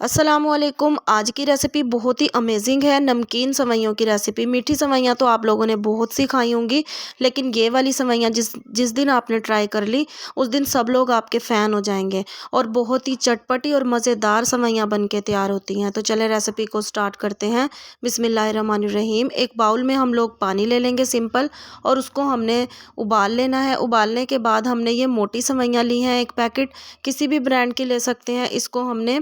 अस्सलामुअलैकुम। आज की रेसिपी बहुत ही अमेजिंग है। नमकीन सेवइयों की रेसिपी। मीठी सेवइयाँ तो आप लोगों ने बहुत सी खाई होंगी, लेकिन ये वाली सेवइयाँ जिस जिस दिन आपने ट्राई कर ली उस दिन सब लोग आपके फ़ैन हो जाएंगे। और बहुत ही चटपटी और मज़ेदार सेवइयाँ बन के तैयार होती हैं। तो चलें रेसिपी को स्टार्ट करते हैं। बिस्मिल्लाहिर्रहमानिर्रहीम। एक बाउल में हम लोग पानी ले लेंगे सिंपल, और उसको हमने उबाल लेना है। उबालने के बाद हमने ये मोटी सेवइयाँ ली हैं, एक पैकेट, किसी भी ब्रांड की ले सकते हैं। इसको हमने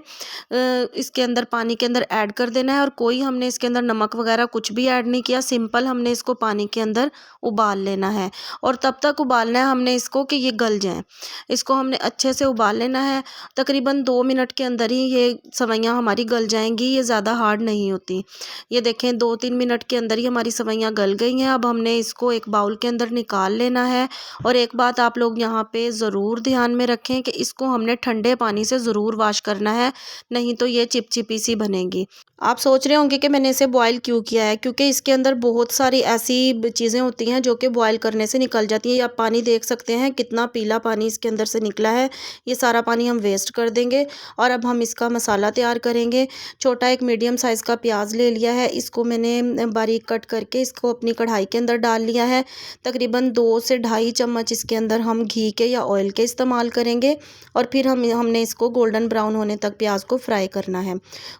इसके अंदर पानी के अंदर ऐड कर देना है, और कोई हमने इसके अंदर नमक वगैरह कुछ भी ऐड नहीं किया। सिंपल हमने इसको पानी के अंदर उबाल लेना है, और तब तक उबालना है हमने इसको कि ये गल जाए। इसको हमने अच्छे से उबाल लेना है। तकरीबन 2 मिनट के अंदर ही ये सेवइयाँ हमारी गल जाएंगी। ये ज़्यादा हार्ड नहीं होती। ये देखें 2-3 मिनट के अंदर ही हमारी सेवइयाँ गल गई हैं। अब हमने इसको एक बाउल के अंदर निकाल लेना है। और एक बात आप लोग यहाँ पे ज़रूर ध्यान में रखें कि इसको हमने ठंडे पानी से ज़रूर वॉश करना है, नहीं तो ये चिपचिपी सी बनेगी। आप सोच रहे होंगे कि मैंने इसे बॉईल क्यों किया है, क्योंकि इसके अंदर बहुत सारी ऐसी चीज़ें होती हैं जो कि बॉईल करने से निकल जाती हैं। ये आप पानी देख सकते हैं कितना पीला पानी इसके अंदर से निकला है। ये सारा पानी हम वेस्ट कर देंगे। और अब हम इसका मसाला तैयार करेंगे। छोटा एक मीडियम साइज़ का प्याज ले लिया है, इसको मैंने बारीक कट करके इसको अपनी कढ़ाई के अंदर डाल लिया है। तकरीबन 2 से ढाई चम्मच इसके अंदर हम घी के या ऑयल के इस्तेमाल करेंगे। और फिर हमने इसको गोल्डन ब्राउन होने तक प्याज को फ्राई करना है।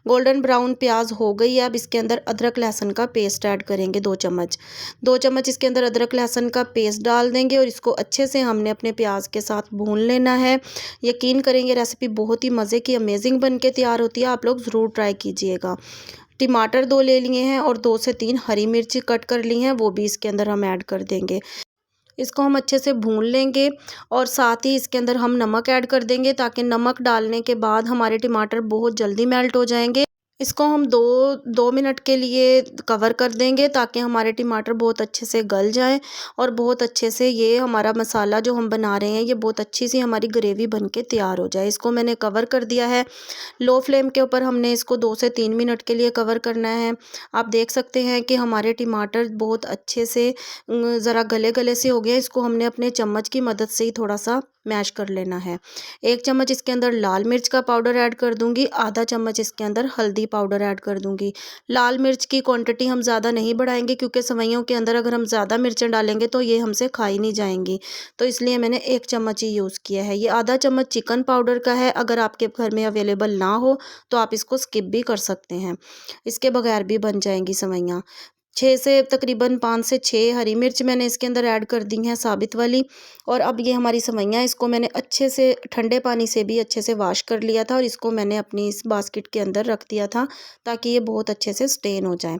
गोल्डन ब्राउन प्याज हो गई है। अब इसके अंदर अदरक लहसुन का पेस्ट ऐड करेंगे 2 चम्मच। 2 चम्मच इसके अंदर अदरक लहसुन का पेस्ट डाल देंगे, और इसको अच्छे से हमने अपने प्याज के साथ भून लेना है। यकीन करेंगे रेसिपी बहुत ही मज़े की अमेजिंग बन के तैयार होती है। आप लोग ज़रूर ट्राई कीजिएगा। टमाटर 2 ले लिए हैं, और 2 से 3 हरी मिर्ची कट कर ली हैं, वो भी इसके अंदर हम ऐड कर देंगे। इसको हम अच्छे से भून लेंगे, और साथ ही इसके अंदर हम नमक ऐड कर देंगे, ताकि नमक डालने के बाद हमारे टमाटर बहुत जल्दी मेल्ट हो जाएंगे। इसको हम 2 मिनट के लिए कवर कर देंगे, ताकि हमारे टमाटर बहुत अच्छे से गल जाएं, और बहुत अच्छे से ये हमारा मसाला जो हम बना रहे हैं ये बहुत अच्छी सी हमारी ग्रेवी बन के तैयार हो जाए। इसको मैंने कवर कर दिया है। लो फ्लेम के ऊपर हमने इसको 2 से 3 मिनट के लिए कवर करना है। आप देख सकते हैं कि हमारे टमाटर बहुत अच्छे से ज़रा गले गले से हो गए। इसको हमने अपने चम्मच की मदद से ही थोड़ा सा मैश कर लेना है। 1 चम्मच इसके अंदर लाल मिर्च का पाउडर ऐड कर दूंगी। आधा चम्मच इसके अंदर हल्दी पाउडर ऐड कर दूंगी। लाल मिर्च की क्वांटिटी हम ज़्यादा नहीं बढ़ाएंगे, क्योंकि सेवइयों के अंदर अगर हम ज़्यादा मिर्चें डालेंगे तो ये हमसे खाई नहीं जाएंगी। तो इसलिए मैंने 1 चम्मच ही यूज़ किया है। ये आधा चम्मच चिकन पाउडर का है। अगर आपके घर में अवेलेबल ना हो तो आप इसको स्किप भी कर सकते हैं। इसके बगैर भी बन जाएंगी सेवइयाँ। 6 से तकरीबन 5 से 6 हरी मिर्च मैंने इसके अंदर ऐड कर दी हैं, साबित वाली। और अब ये हमारी सेवइयाँ, इसको मैंने अच्छे से ठंडे पानी से भी अच्छे से वॉश कर लिया था, और इसको मैंने अपनी इस बास्केट के अंदर रख दिया था, ताकि ये बहुत अच्छे से स्टेन हो जाए।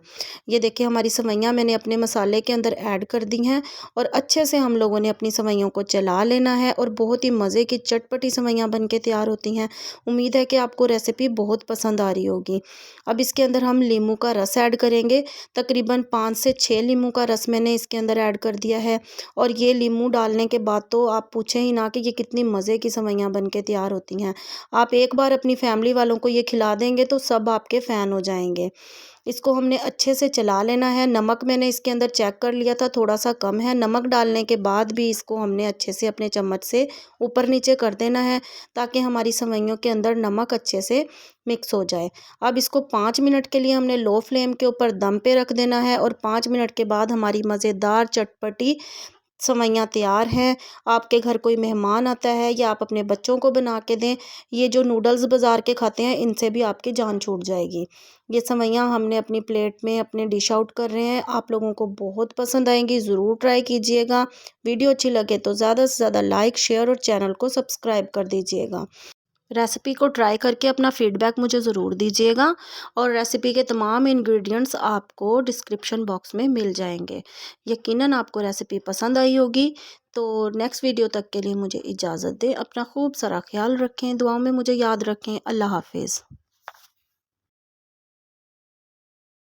ये देखिए हमारी सेवइयाँ मैंने अपने मसाले के अंदर ऐड कर दी हैं, और अच्छे से हम लोगों ने अपनी सेवइयों को चला लेना है, और बहुत ही मज़े की चटपटी सेवइयाँ बन के तैयार होती हैं। उम्मीद है कि आपको रेसिपी बहुत पसंद आ रही होगी। अब इसके अंदर हम नींबू का रस ऐड करेंगे। तकरीबन 5 से 6 नींबू का रस मैंने इसके अंदर ऐड कर दिया है। और ये नींबू डालने के बाद तो आप पूछें ही ना कि ये कितनी मज़े की सेवइयाँ बन के तैयार होती हैं। आप एक बार अपनी फैमिली वालों को ये खिला देंगे तो सब आपके फ़ैन हो जाएंगे। इसको हमने अच्छे से चला लेना है। नमक मैंने इसके अंदर चेक कर लिया था, थोड़ा सा कम है। नमक डालने के बाद भी इसको हमने अच्छे से अपने चम्मच से ऊपर नीचे कर देना है, ताकि हमारी सेवइयों के अंदर नमक अच्छे से मिक्स हो जाए। अब इसको 5 मिनट के लिए हमने लो फ्लेम के ऊपर दम पे रख देना है, और 5 मिनट के बाद हमारी मज़ेदार चटपटी सेवइयाँ तैयार हैं। आपके घर कोई मेहमान आता है या आप अपने बच्चों को बना के दें, ये जो नूडल्स बाज़ार के खाते हैं इनसे भी आपकी जान छूट जाएगी। ये सेवइयाँ हमने अपनी प्लेट में अपने डिश आउट कर रहे हैं। आप लोगों को बहुत पसंद आएंगी, ज़रूर ट्राई कीजिएगा। वीडियो अच्छी लगे तो ज़्यादा से ज़्यादा लाइक, शेयर और चैनल को सब्सक्राइब कर दीजिएगा। रेसिपी को ट्राई करके अपना फीडबैक मुझे ज़रूर दीजिएगा, और रेसिपी के तमाम इंग्रेडिएंट्स आपको डिस्क्रिप्शन बॉक्स में मिल जाएंगे। यकीनन आपको रेसिपी पसंद आई होगी। तो नेक्स्ट वीडियो तक के लिए मुझे इजाज़त दें। अपना खूब सारा ख्याल रखें, दुआओं में मुझे याद रखें। अल्लाह हाफिज़।